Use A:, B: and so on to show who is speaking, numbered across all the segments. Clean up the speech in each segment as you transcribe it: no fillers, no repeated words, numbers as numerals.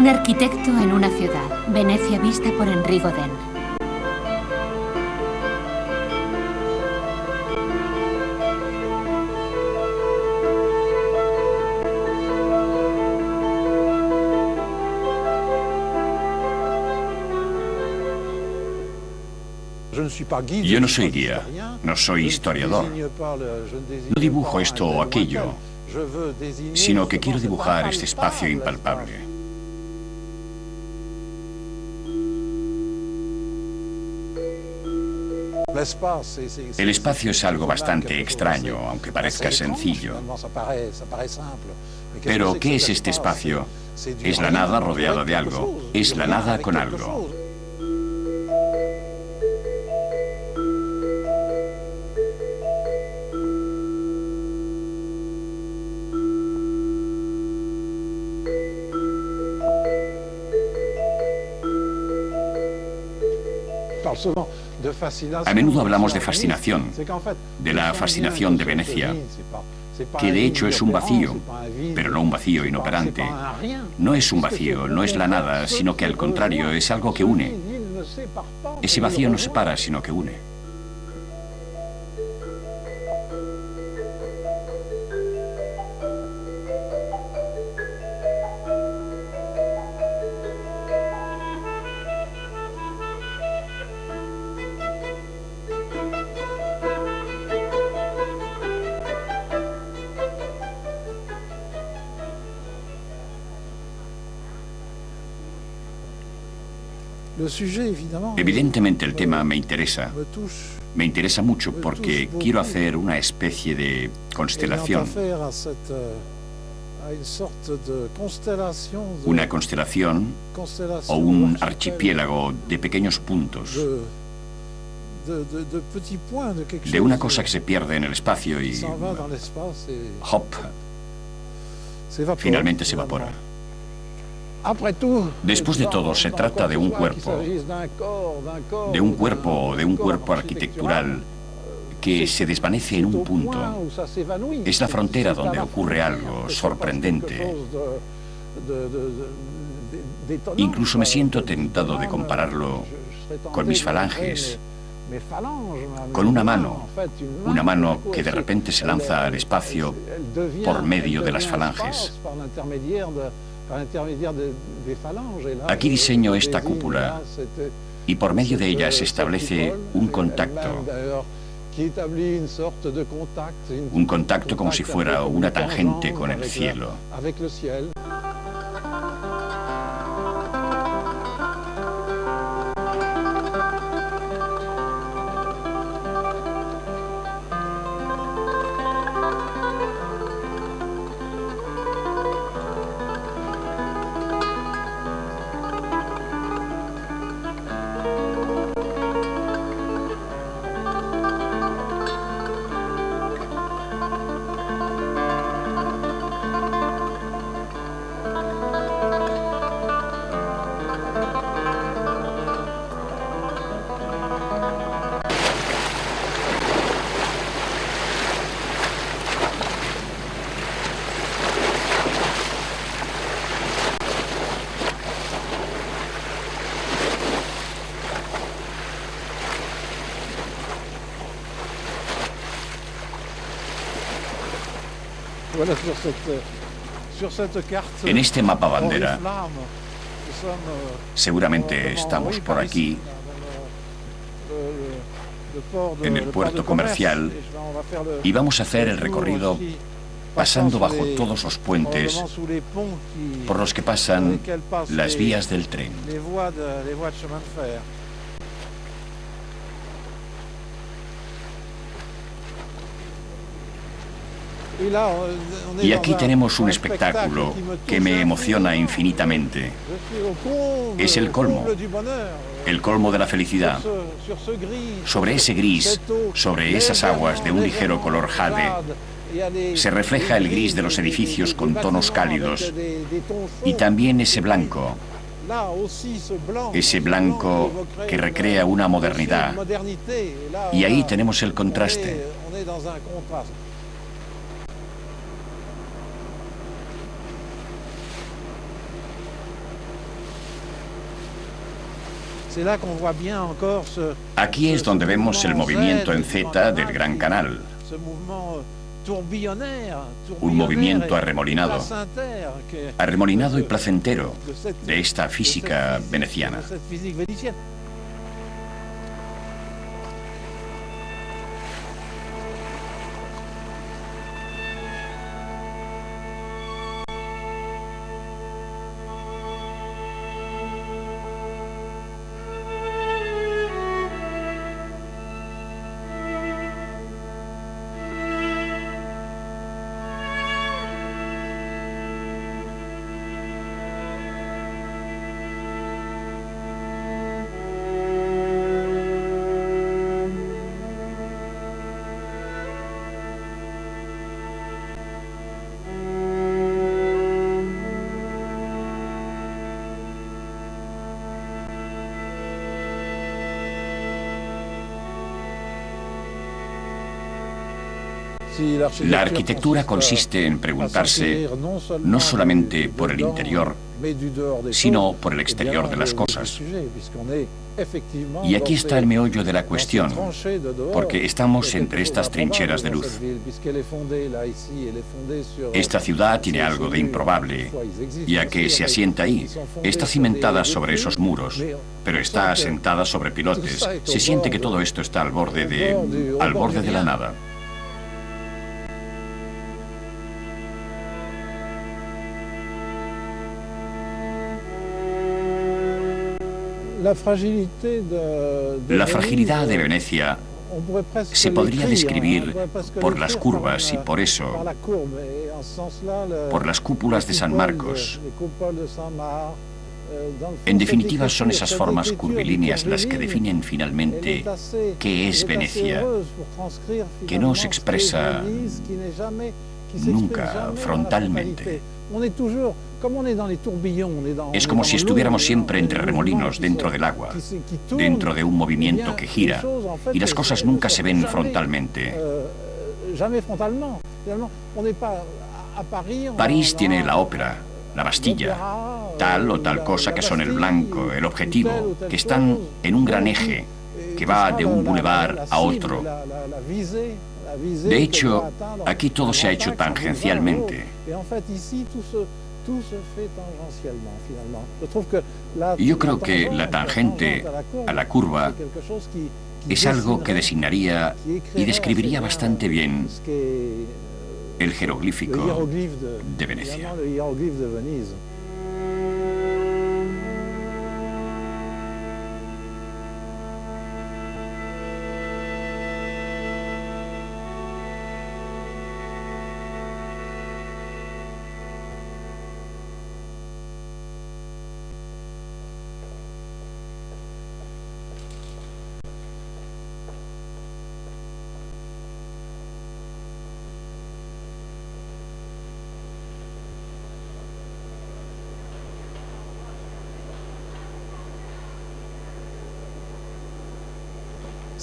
A: Un arquitecto en una ciudad. Venecia vista por Henri Godin.
B: Yo no soy guía, no soy historiador. No dibujo esto o aquello, sino que quiero dibujar este espacio impalpable. El espacio es algo bastante extraño, aunque parezca sencillo. Pero, ¿qué es este espacio? Es la nada rodeada de algo. Es la nada con algo. A menudo hablamos de fascinación, de la fascinación de Venecia, que de hecho es un vacío, pero no un vacío inoperante. No es un vacío, no es la nada, sino que al contrario es algo que une. Ese vacío no separa, sino que une. Evidentemente el tema me interesa. Me interesa mucho porque quiero hacer una especie de constelación. Una constelación o un archipiélago de pequeños puntos. De una cosa que se pierde en el espacio y hop, finalmente se evapora. Después de todo, se trata de un cuerpo o de un cuerpo arquitectural que se desvanece en un punto. Es la frontera donde ocurre algo sorprendente. Incluso me siento tentado de compararlo con mis falanges, con una mano que de repente se lanza al espacio por medio de las falanges. Aquí diseño esta cúpula y por medio de ella se establece un contacto. Un contacto como si fuera una tangente con el cielo. En este mapa bandera, seguramente estamos por aquí, en el puerto comercial, y vamos a hacer el recorrido pasando bajo todos los puentes por los que pasan las vías del tren. Y aquí tenemos un espectáculo que me emociona infinitamente. Es el colmo de la felicidad. Sobre ese gris, sobre esas aguas de un ligero color jade, se refleja el gris de los edificios con tonos cálidos y también ese blanco que recrea una modernidad. Y ahí tenemos el contraste. Aquí es donde vemos el movimiento en Z del Gran Canal, un movimiento arremolinado y placentero de esta física veneciana. La arquitectura consiste en preguntarse no solamente por el interior, sino por el exterior de las cosas. Y aquí está el meollo de la cuestión, porque estamos entre estas trincheras de luz. Esta ciudad tiene algo de improbable, ya que se asienta ahí. Está cimentada sobre esos muros, pero está asentada sobre pilotes. Se siente que todo esto está al borde de la nada. La fragilidad de Venecia se podría describir por las curvas y por eso, por las cúpulas de San Marcos. En definitiva, son esas formas curvilíneas las que definen finalmente qué es Venecia, que no se expresa nunca frontalmente. Es como si estuviéramos siempre entre remolinos dentro del agua, dentro de un movimiento que gira, y las cosas nunca se ven frontalmente. París tiene la ópera, la Bastilla, tal o tal cosa que son el blanco, el objetivo, que están en un gran eje, que va de un bulevar a otro. De hecho, aquí todo se ha hecho tangencialmente. Yo creo que la tangente a la curva es algo que designaría y describiría bastante bien el jeroglífico de Venecia.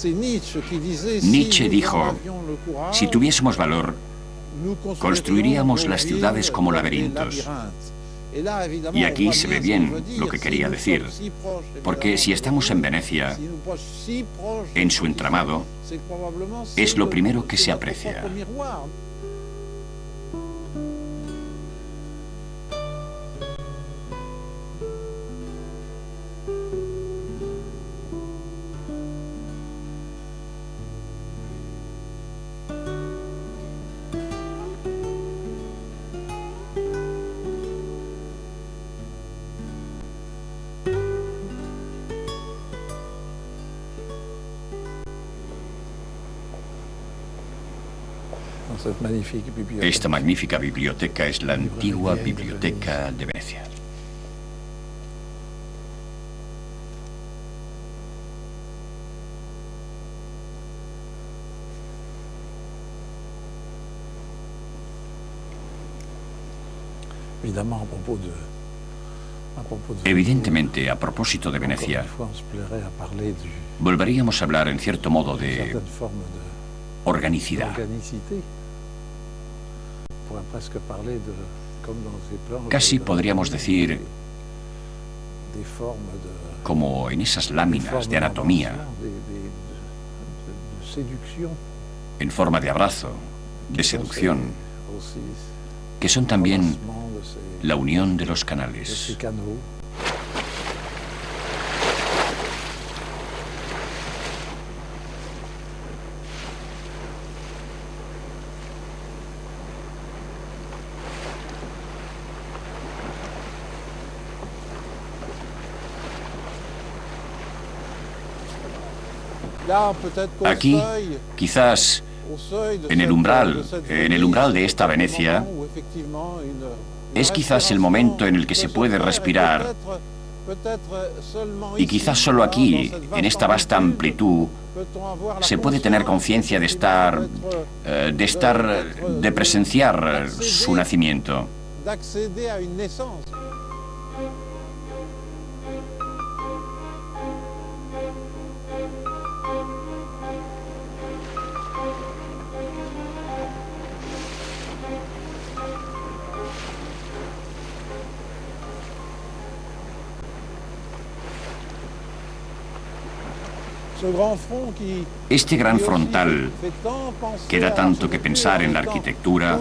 B: Nietzsche dijo, si tuviésemos valor, construiríamos las ciudades como laberintos. Y aquí se ve bien lo que quería decir, porque si estamos en Venecia, en su entramado, es lo primero que se aprecia. Esta magnífica biblioteca es la antigua biblioteca de Venecia. Evidentemente, a propósito de Venecia, volveríamos a hablar en cierto modo de organicidad. Casi podríamos decir como en esas láminas de anatomía, en forma de abrazo, de seducción, que son también la unión de los canales. Aquí, quizás en el umbral de esta Venecia, es quizás el momento en el que se puede respirar, y quizás solo aquí, en esta vasta amplitud, se puede tener conciencia de presenciar su nacimiento. Este gran frontal, que da tanto que pensar en la arquitectura,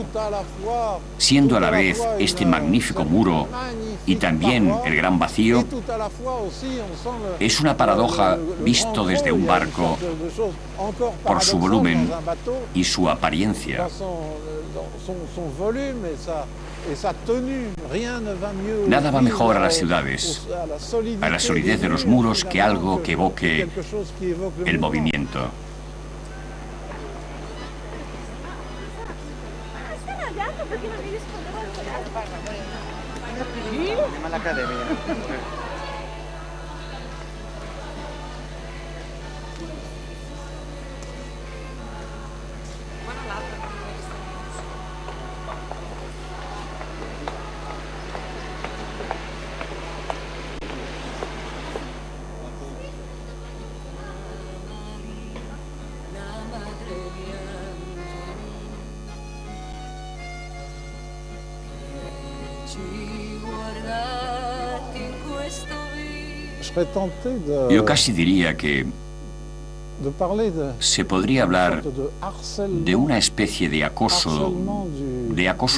B: siendo a la vez este magnífico muro y también el gran vacío, es una paradoja visto desde un barco por su volumen y su apariencia. Nada va mejor a las ciudades, a la solidez de los muros, que algo que evoque el movimiento. Yo casi diría que se podría hablar de una especie de acoso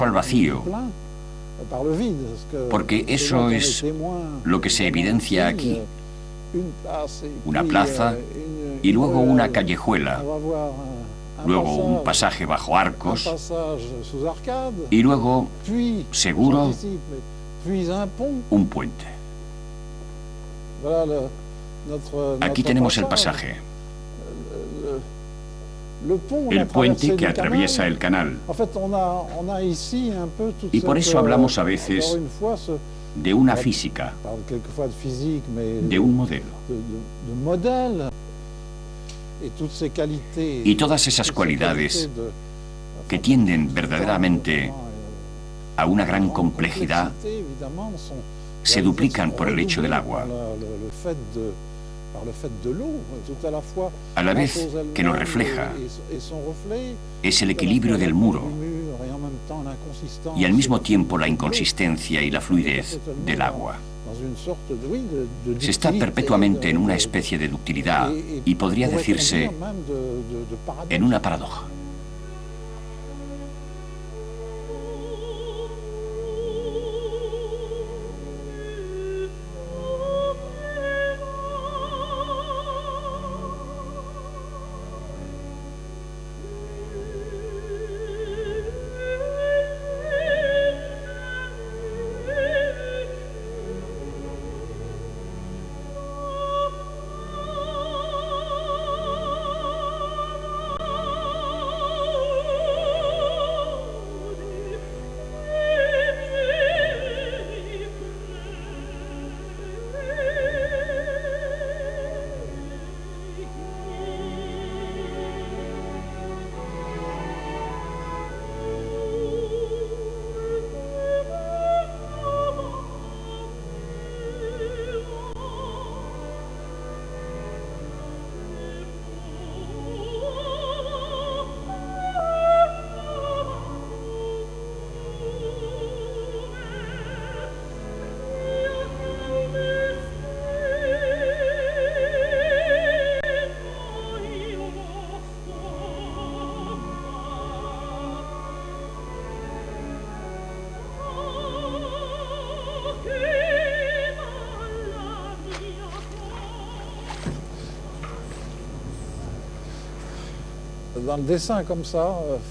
B: al vacío, porque eso es lo que se evidencia aquí. Una plaza y luego una callejuela, luego un pasaje bajo arcos y luego, seguro, un puente. Aquí tenemos el pasaje, el puente que atraviesa el canal. Y por eso hablamos a veces de una física, de un modelo. Y todas esas cualidades que tienden verdaderamente a una gran complejidad se duplican por el hecho del agua, a la vez que lo refleja. Es el equilibrio del muro y al mismo tiempo la inconsistencia y la fluidez del agua. Se está perpetuamente en una especie de ductilidad y podría decirse en una paradoja.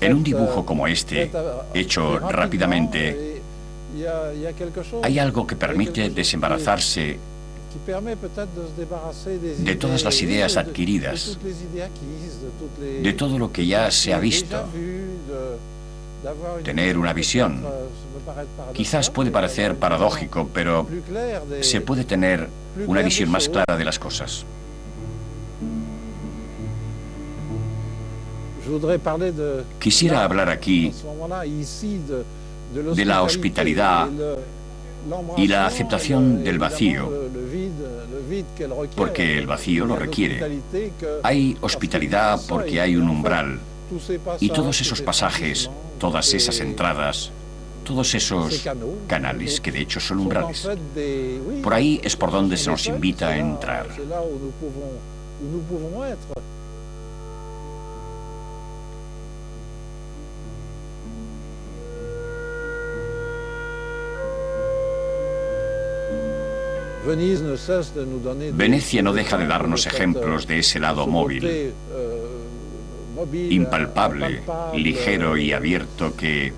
B: En un dibujo como este, hecho rápidamente, hay algo que permite desembarazarse de todas las ideas adquiridas, de todo lo que ya se ha visto. Tener una visión. Quizás puede parecer paradójico, pero se puede tener una visión más clara de las cosas. Quisiera hablar aquí de la hospitalidad y la aceptación del vacío, porque el vacío lo requiere. Hay hospitalidad porque hay un umbral, y todos esos pasajes, todas esas entradas, todos esos canales, que de hecho son umbrales, por ahí es por donde se nos invita a entrar. Venecia no deja de darnos ejemplos de ese lado móvil, impalpable, ligero y abierto que,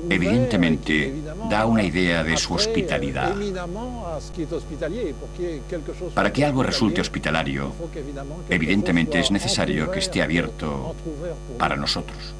B: evidentemente, da una idea de su hospitalidad. Para que algo resulte hospitalario, evidentemente es necesario que esté abierto para nosotros.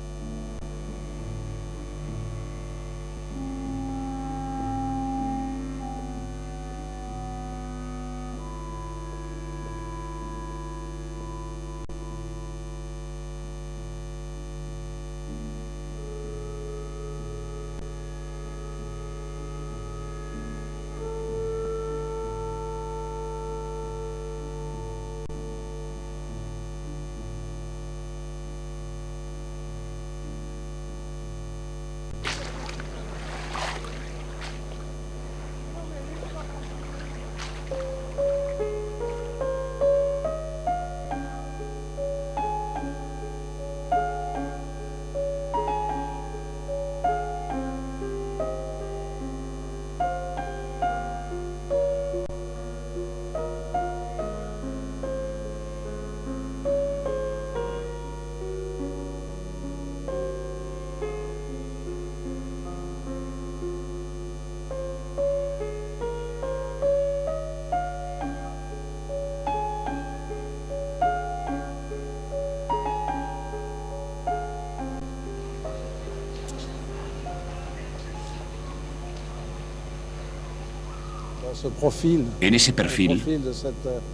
B: En ese perfil,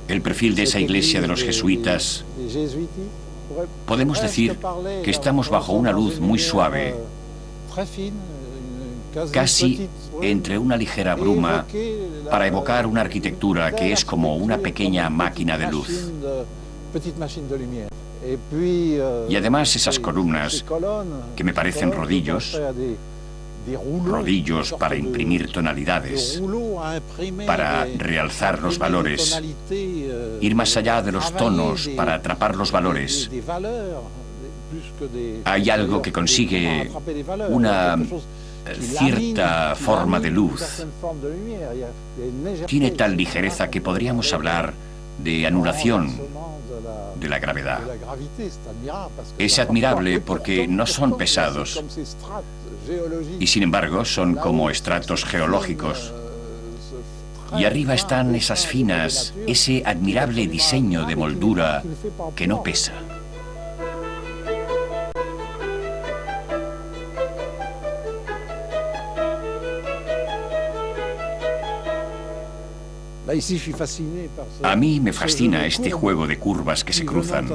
B: el perfil de esa iglesia de los jesuitas, podemos decir que estamos bajo una luz muy suave, casi entre una ligera bruma, para evocar una arquitectura que es como una pequeña máquina de luz. Y además esas columnas, que me parecen rodillos para imprimir tonalidades, para realzar los valores, ir más allá de los tonos para atrapar los valores. Hay algo que consigue una cierta forma de luz. Tiene tal ligereza que podríamos hablar de anulación de la gravedad. Es admirable porque no son pesados y sin embargo son como estratos geológicos. Y arriba están esas finas, ese admirable diseño de moldura que no pesa. A mí me fascina este juego de curvas que se cruzan.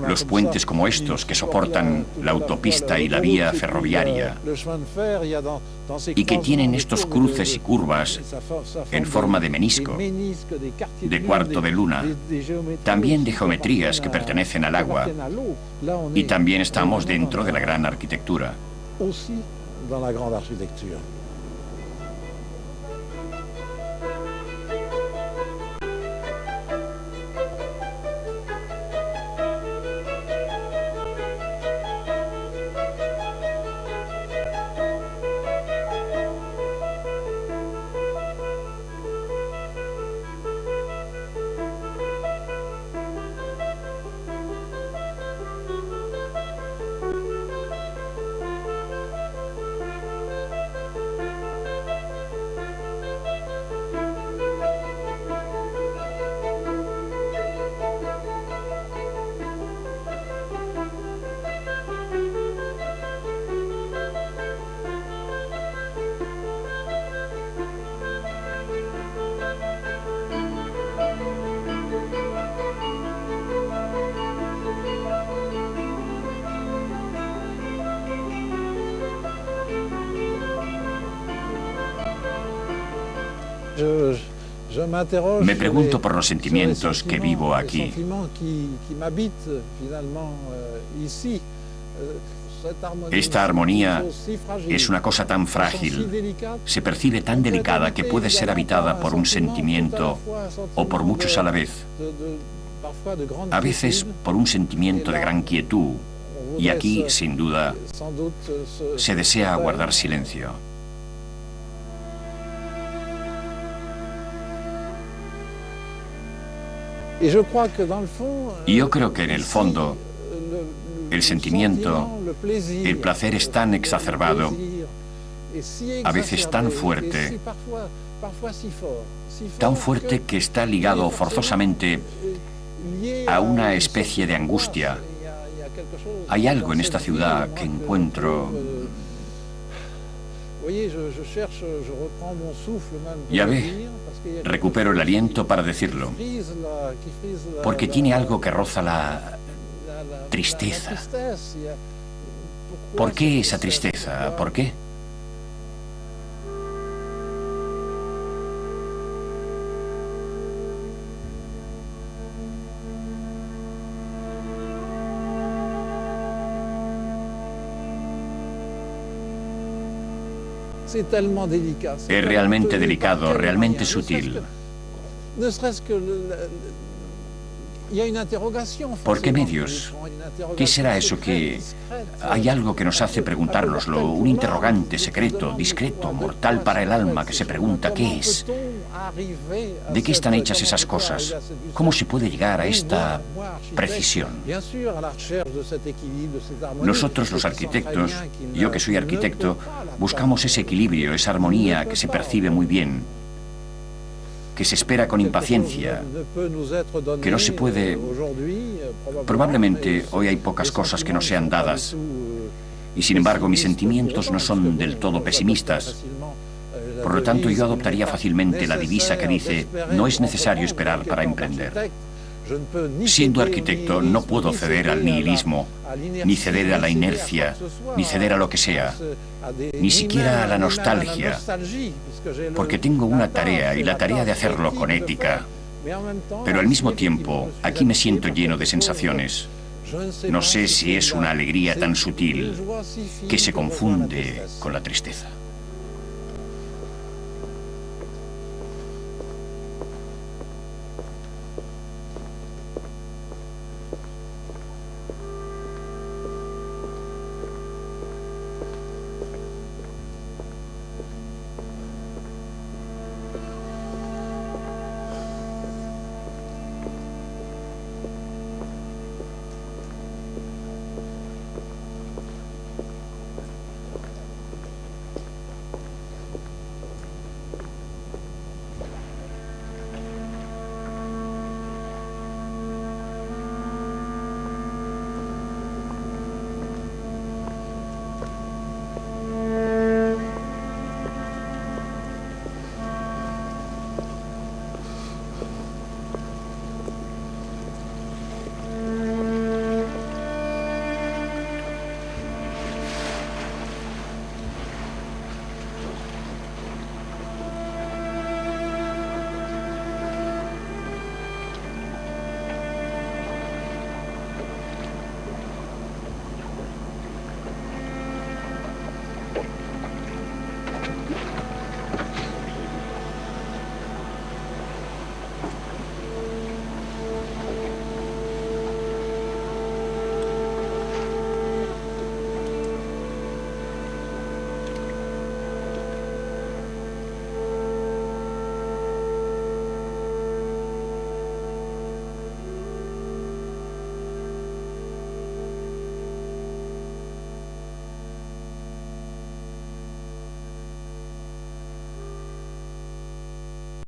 B: Los puentes como estos que soportan la autopista y la vía ferroviaria y que tienen estos cruces y curvas en forma de menisco, de cuarto de luna, también de geometrías que pertenecen al agua, y también estamos dentro de la gran arquitectura. Me pregunto por los sentimientos que vivo aquí. Esta armonía es una cosa tan frágil, se percibe tan delicada que puede ser habitada por un sentimiento o por muchos a la vez. A veces por un sentimiento de gran quietud, y aquí, sin duda, se desea guardar silencio. Y yo creo que en el fondo, el sentimiento, el placer es tan exacerbado, a veces tan fuerte que está ligado forzosamente a una especie de angustia. Hay algo en esta ciudad que encuentro... Ya ve, recupero el aliento para decirlo, porque tiene algo que roza la tristeza. ¿Por qué esa tristeza? ¿Por qué? Es realmente delicado, realmente sutil. ¿Por qué medios? ¿Qué será eso que... Hay algo que nos hace preguntárnoslo, un interrogante secreto, discreto, mortal para el alma que se pregunta ¿qué es? ¿De qué están hechas esas cosas? ¿Cómo se puede llegar a esta precisión? Nosotros los arquitectos, yo que soy arquitecto, buscamos ese equilibrio, esa armonía que se percibe muy bien, que se espera con impaciencia, que no se puede... Probablemente hoy hay pocas cosas que no sean dadas, y sin embargo mis sentimientos no son del todo pesimistas. Por lo tanto, yo adoptaría fácilmente la divisa que dice, no es necesario esperar para emprender. Siendo arquitecto, no puedo ceder al nihilismo, ni ceder a la inercia, ni ceder a lo que sea, ni siquiera a la nostalgia, porque tengo una tarea, y la tarea de hacerlo con ética. Pero al mismo tiempo, aquí me siento lleno de sensaciones. No sé si es una alegría tan sutil que se confunde con la tristeza.